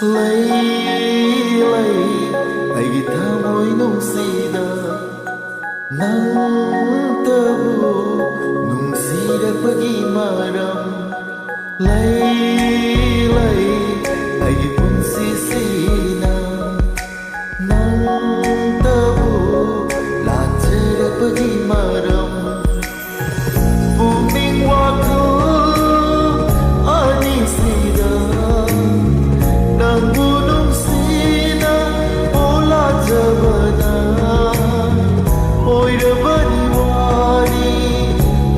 lấy lấy ai tha môi nung sida nang tabu nung sida pagi maram lấy ai pun sisina nang tabu lanjera pagi maram buming waktu ani sida nang gunung sina ola jabana oi rabani wari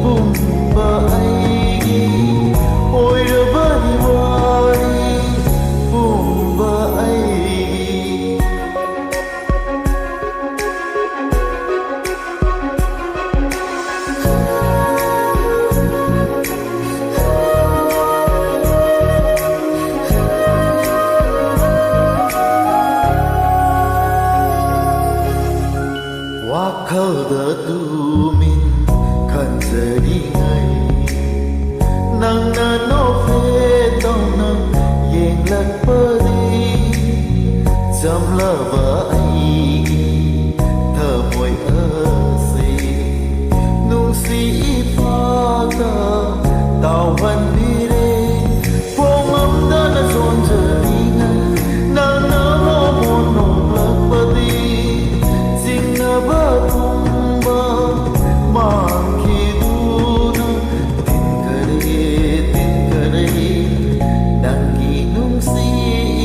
bumba aigi oi rabani wari bumba aigi wakhalda tumin khanjari ngai nangna no fe tawna yenglakpari jamlaba aigi thamoi ase nungsi ipata tawhan bire pongam na sonjari ngai nangna no mono lakpadi jingnaba tumba mangkiduna tinkare nangi nungsi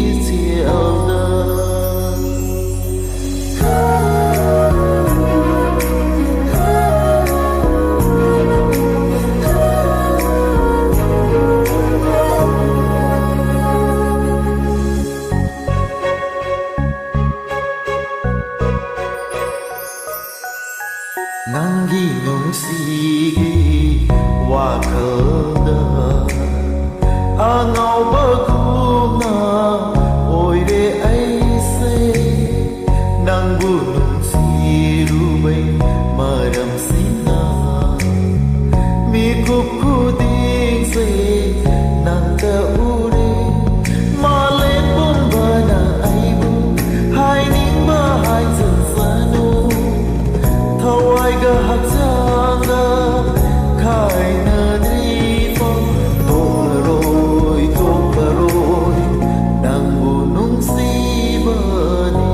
isialda nangi nungsigi wakhalda angauba kumna oire aise nangbu nungsirubai maram sina mikup kuding se nangta ure male pumbana aibu hai ningba hai sansanu thawai ga hakjanga khaina dripo toklaroi nangbu nungsibani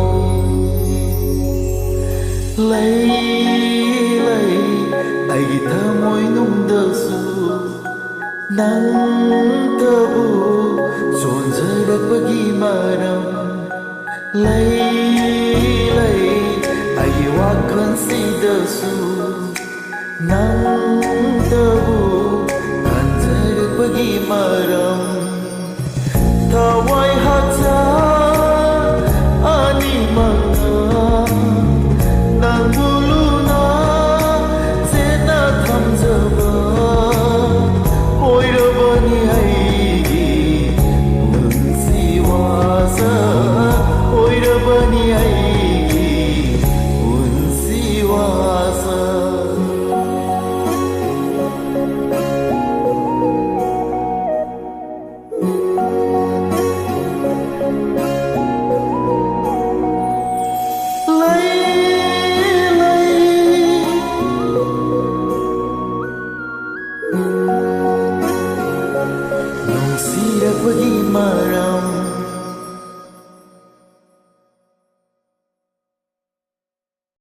lai ai thamoi nungdasu nang tabu sonjarapagi maram lai ai wakan sidasu nang tabu kanjarapagi maram thawai haja ani manga nang buluna seta thamjaba oirabani aigi unsiwasa oirabani aigi unsiwasa nungsirapagi maram